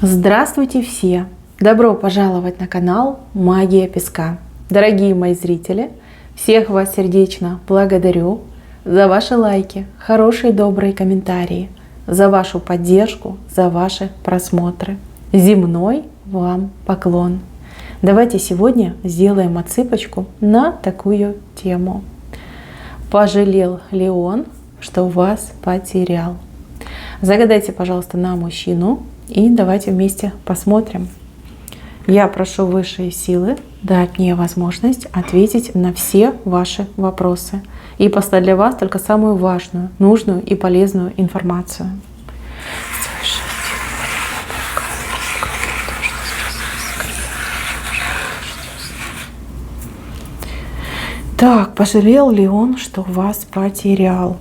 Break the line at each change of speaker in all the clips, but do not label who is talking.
Здравствуйте все! Добро пожаловать на канал Магия Песка. Дорогие мои зрители, всех вас сердечно благодарю за ваши лайки, хорошие добрые комментарии, за вашу поддержку, за ваши просмотры. Земной вам поклон! Давайте сегодня сделаем отсыпочку на такую тему. Пожалел ли он, что вас потерял? Загадайте, пожалуйста, на мужчину и давайте вместе посмотрим. Я прошу высшие силы дать мне возможность ответить на все ваши вопросы и послать для вас только самую важную, нужную и полезную информацию. Так, пожалел ли он, что вас потерял?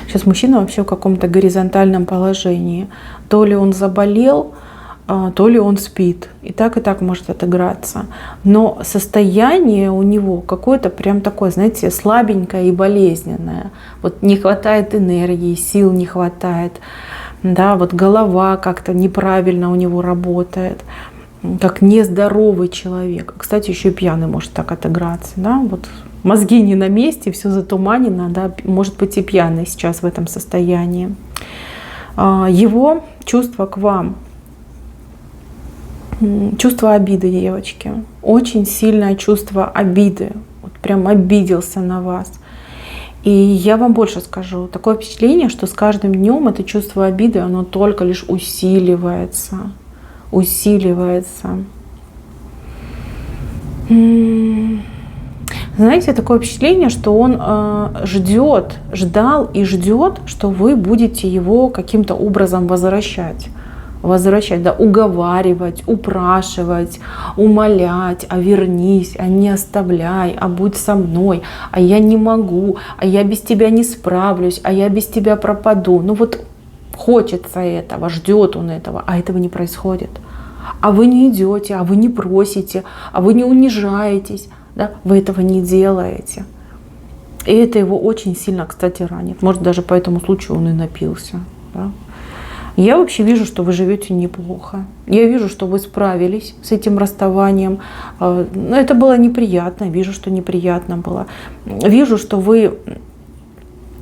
Сейчас мужчина вообще в каком-то горизонтальном положении. То ли он заболел, то ли он спит. И так может отыграться. Но состояние у него какое-то прям такое, знаете, слабенькое и болезненное. Вот не хватает энергии, сил не хватает. Да, вот голова как-то неправильно у него работает. Как нездоровый человек. Кстати, еще и пьяный может так отыграться. Да? Вот мозги не на месте, все затуманено, да? Может быть и пьяный сейчас в этом состоянии. Его чувство к вам, чувство обиды, девочки, очень сильное чувство обиды, вот прям обиделся на вас. И я вам больше скажу, такое впечатление, что с каждым днем это чувство обиды, оно только лишь усиливается. Знаете, такое впечатление, что он ждал и ждет, что вы будете его каким-то образом возвращать, да, уговаривать, упрашивать, умолять, а вернись, а не оставляй, а будь со мной, а я не могу, а я без тебя не справлюсь, а я без тебя пропаду. Ну вот хочется этого, ждет он этого, а этого не происходит. А вы не идете, а вы не просите, а вы не унижаетесь, да? Вы этого не делаете. И это его очень сильно, кстати, ранит. Может, даже по этому случаю он и напился. Да? Я вообще вижу, что вы живете неплохо. Я вижу, что вы справились с этим расставанием. Это было неприятно, вижу, что неприятно было. Вижу, что вы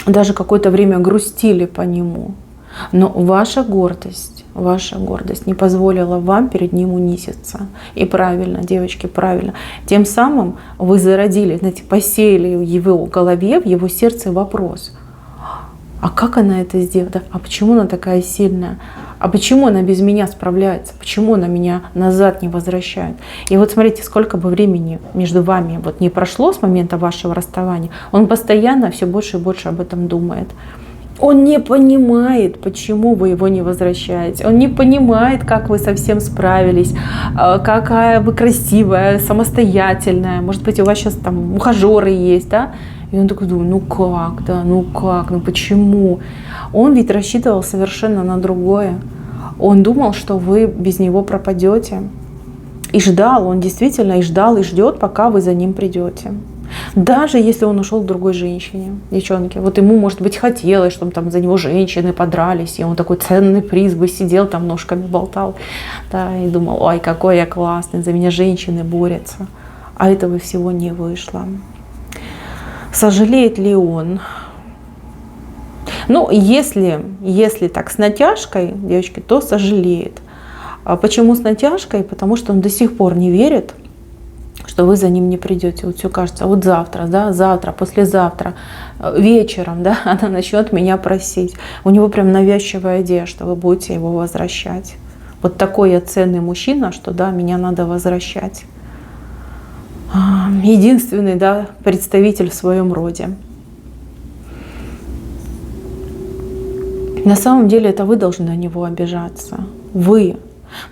даже какое-то время грустили по нему. Но ваша гордость не позволила вам перед ним унизиться. И правильно, девочки, правильно. Тем самым вы зародили, знаете, посеяли в его голове, в его сердце вопрос. А как она это сделала? А почему она такая сильная? А почему она без меня справляется? Почему она меня назад не возвращает? И вот смотрите, сколько бы времени между вами вот не прошло с момента вашего расставания, он постоянно все больше и больше об этом думает. Он не понимает, почему вы его не возвращаете. Он не понимает, как вы совсем справились, какая вы красивая, самостоятельная. Может быть, у вас сейчас там ухажеры есть, да? И он такой думает, ну почему? Он ведь рассчитывал совершенно на другое. Он думал, что вы без него пропадете. И ждал, он действительно и ждал, и ждет, пока вы за ним придете. Даже если он ушел к другой женщине, девчонки, вот ему, может быть, хотелось, чтобы там за него женщины подрались, и он такой ценный приз бы сидел, там ножками болтал, да, и думал, ой, какой я классный, за меня женщины борются. А этого всего не вышло. Сожалеет ли он? Ну, если так с натяжкой, девочки, то сожалеет. А почему с натяжкой? Потому что он до сих пор не верит, что вы за ним не придете. Вот все кажется, вот завтра, да, завтра, послезавтра, вечером, да, она начнет меня просить. У него прям навязчивая идея, что вы будете его возвращать. Вот такой я ценный мужчина, что да, меня надо возвращать. Единственный, да, представитель в своем роде. На самом деле это вы должны на него обижаться. Вы.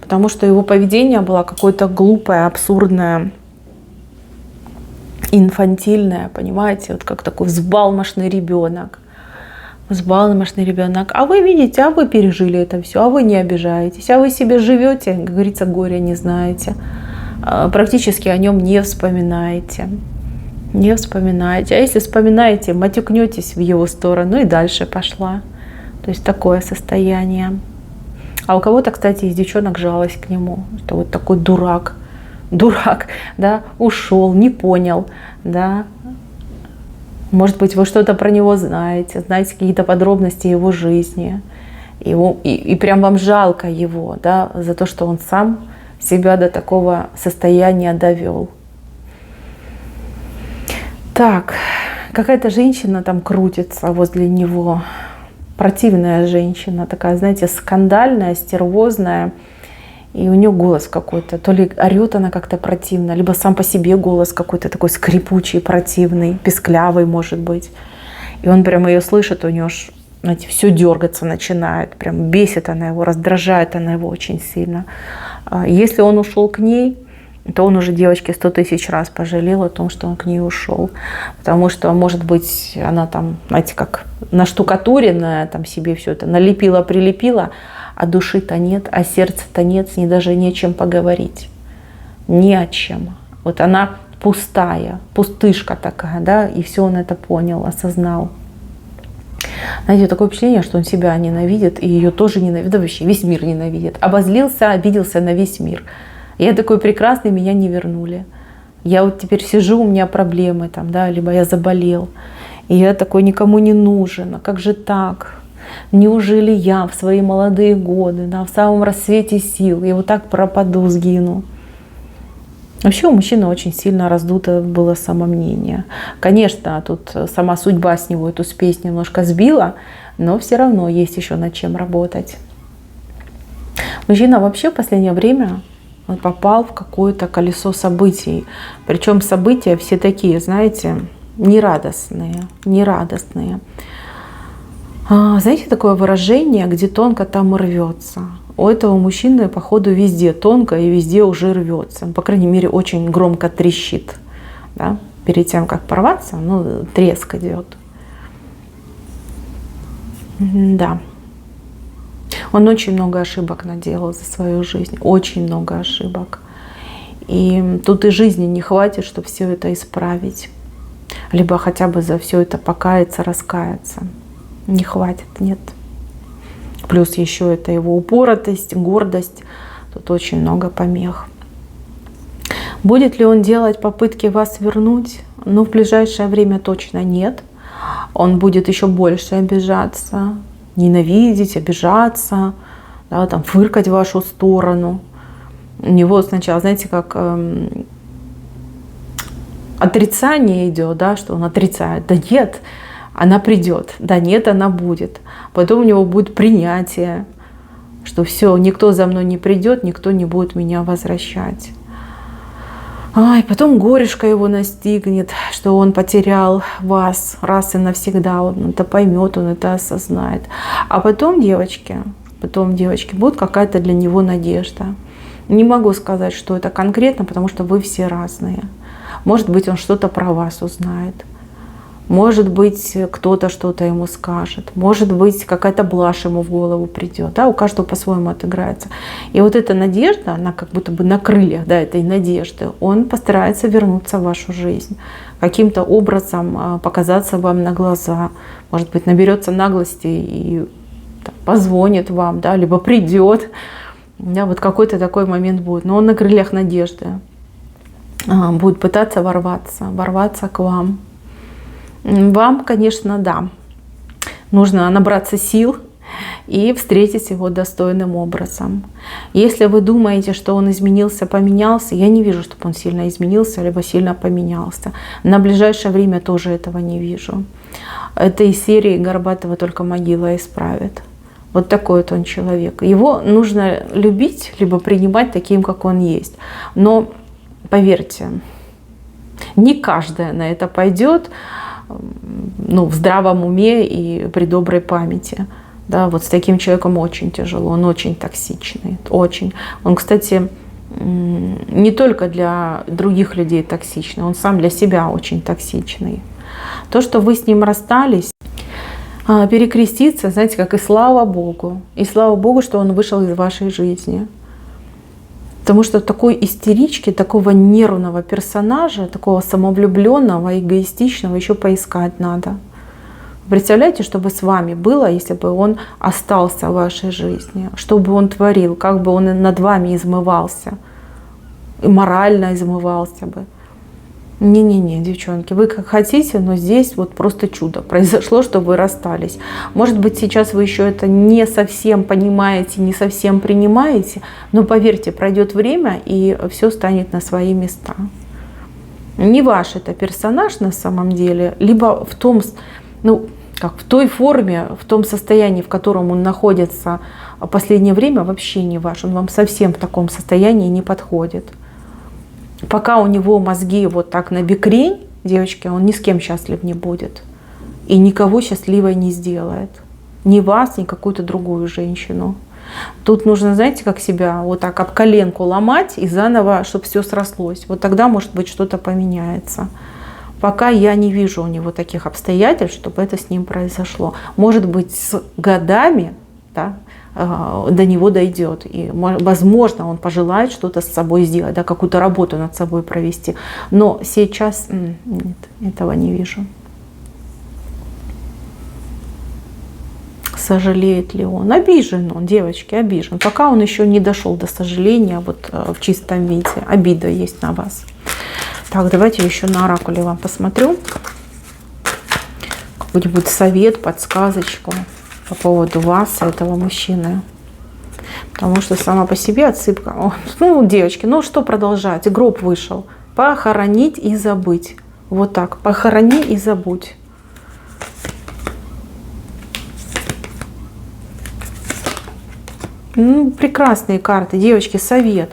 Потому что его поведение было какое-то глупое, абсурдное, инфантильная, понимаете, вот как такой взбалмошный ребенок. А вы видите, а вы пережили это все, а вы не обижаетесь, а вы себе живете, как говорится, горя не знаете, практически о нем не вспоминаете. Не вспоминаете. А если вспоминаете, матюкнетесь в его сторону и дальше пошла. То есть такое состояние. А у кого-то, кстати, из девчонок жалость к нему, что вот такой дурак, да, ушел, не понял, да. Может быть, вы что-то про него знаете какие-то подробности его жизни, и прям вам жалко его, да, за то, что он сам себя до такого состояния довел. Так, какая-то женщина там крутится возле него, противная женщина, такая, знаете, скандальная, стервозная, и у нее голос какой-то, то ли орет она как-то противно, либо сам по себе голос какой-то такой скрипучий, противный, писклявый, может быть. И он прямо ее слышит, у нее аж, знаете, все дергаться начинает, прям бесит она его, раздражает она его очень сильно. Если он ушел к ней, то он уже девочке 100 000 раз пожалел о том, что он к ней ушел. Потому что, может быть, она там, знаете, как наштукатуренная, там себе все это налепила, прилепила, а души-то нет, а сердца-то нет, с ней даже не о чем поговорить. Ни о чем. Вот она пустая, пустышка такая, да, и все он это понял, осознал. Знаете, такое впечатление, что он себя ненавидит, и ее тоже ненавидит, да вообще весь мир ненавидит. Обозлился, обиделся на весь мир. Я такой прекрасный, меня не вернули. Я вот теперь сижу, у меня проблемы там, да, либо я заболел. И я такой никому не нужен. А как же так? Неужели я в свои молодые годы, да, в самом рассвете сил, я вот так пропаду, сгину? Вообще у мужчины очень сильно раздуто было самомнение. Конечно, тут сама судьба с него эту спесь немножко сбила, но все равно есть еще над чем работать. Мужчина вообще в последнее время он попал в какое-то колесо событий. Причем события все такие, знаете, нерадостные. Знаете, такое выражение, где тонко, там и рвется. У этого мужчины, походу, везде тонко и везде уже рвется. По крайней мере, очень громко трещит. Да? Перед тем, как порваться, ну, треск идет. Да. Он очень много ошибок наделал за свою жизнь. Очень много ошибок. И тут и жизни не хватит, чтобы все это исправить. Либо хотя бы за все это покаяться, раскаяться. Не хватит, нет. Плюс еще это его упоротость, гордость. Тут очень много помех. Будет ли он делать попытки вас вернуть? Ну, в ближайшее время точно нет. Он будет еще больше обижаться, ненавидеть, обижаться, да, там, фыркать в вашу сторону. У него сначала, знаете, как отрицание идет, да, что он отрицает. Да нет, она придет. Да нет, она будет. Потом у него будет принятие, что все, никто за мной не придет, никто не будет меня возвращать. И потом горюшка его настигнет, что он потерял вас раз и навсегда. Он это поймет, он это осознает. А потом, девочки, будет какая-то для него надежда. Не могу сказать, что это конкретно, потому что вы все разные. Может быть, он что-то про вас узнает. Может быть, кто-то что-то ему скажет. Может быть, какая-то блажь ему в голову придет. Да? У каждого по-своему отыграется. И вот эта надежда, она как будто бы на крыльях, да, этой надежды, он постарается вернуться в вашу жизнь. Каким-то образом показаться вам на глаза. Может быть, наберется наглости и там, позвонит вам, да, либо придет. Да, вот какой-то такой момент будет. Но он на крыльях надежды будет пытаться ворваться к вам. Вам, конечно, да, нужно набраться сил и встретить его достойным образом. Если вы думаете, что он изменился, поменялся, я не вижу, чтобы он сильно изменился, либо сильно поменялся. На ближайшее время тоже этого не вижу. Это из серии «Горбатого только могила исправит». Вот такой вот он человек. Его нужно любить, либо принимать таким, как он есть. Но поверьте, не каждая на это пойдет, ну, в здравом уме и при доброй памяти. Да, вот с таким человеком очень тяжело, он очень токсичный, очень. Он, кстати, не только для других людей токсичный, он сам для себя очень токсичный. То, что вы с ним расстались, перекреститься, знаете, как и слава Богу. И слава Богу, что он вышел из вашей жизни. Потому что такой истерички, такого нервного персонажа, такого самовлюбленного, эгоистичного еще поискать надо. Представляете, что бы с вами было, если бы он остался в вашей жизни? Что бы он творил? Как бы он над вами измывался? И морально измывался бы? Не-не-не, девчонки, вы как хотите, но здесь вот просто чудо произошло, что вы расстались. Может быть, сейчас вы еще это не совсем понимаете, не совсем принимаете, но поверьте, пройдет время, и все станет на свои места. Не ваш это персонаж на самом деле, либо в том, ну, как в той форме, в том состоянии, в котором он находится в последнее время, вообще не ваш. Он вам совсем в таком состоянии не подходит. Пока у него мозги вот так набекрень, девочки, он ни с кем счастлив не будет. И никого счастливой не сделает. Ни вас, ни какую-то другую женщину. Тут нужно, знаете, как себя вот так об коленку ломать и заново, чтобы все срослось. Вот тогда, может быть, что-то поменяется. Пока я не вижу у него таких обстоятельств, чтобы это с ним произошло. Может быть, с годами, да, до него дойдет. И, возможно, он пожелает что-то с собой сделать, да, какую-то работу над собой провести. Но сейчас нет, этого не вижу. Сожалеет ли он? Обижен он, девочки, обижен. Пока он еще не дошел до сожаления вот в чистом виде. Обида есть на вас. Так, давайте еще на оракуле вам посмотрю. Какой-нибудь совет, подсказочку по поводу вас, этого мужчины. Потому что сама по себе отсыпка. О, ну, девочки, ну что продолжать? Гроб вышел. Похоронить и забыть. Вот так. Похорони и забудь. Ну, прекрасные карты, девочки, совет.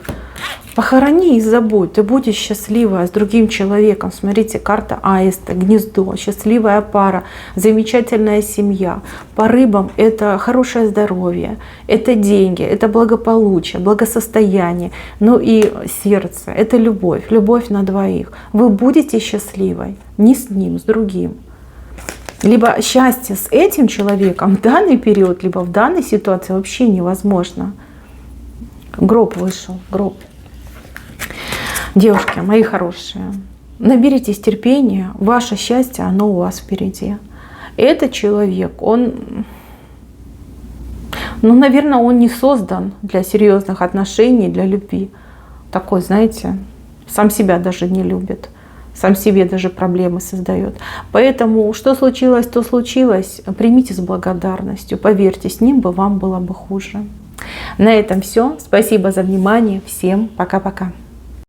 Похорони и забудь, ты будешь счастливая с другим человеком. Смотрите, карта аиста, гнездо, счастливая пара, замечательная семья. По рыбам это хорошее здоровье, это деньги, это благополучие, благосостояние. Ну и сердце, это любовь, любовь на двоих. Вы будете счастливой не с ним, с другим. Либо счастье с этим человеком в данный период, либо в данной ситуации вообще невозможно. Гроб вышел, гроб. Девушки, мои хорошие, наберитесь терпения, ваше счастье, оно у вас впереди. Этот человек, он, ну, наверное, он не создан для серьезных отношений, для любви. Такой, знаете, сам себя даже не любит, сам себе даже проблемы создает. Поэтому, что случилось, то случилось. Примите с благодарностью, поверьте, с ним бы вам было бы хуже. На этом все. Спасибо за внимание. Всем пока-пока.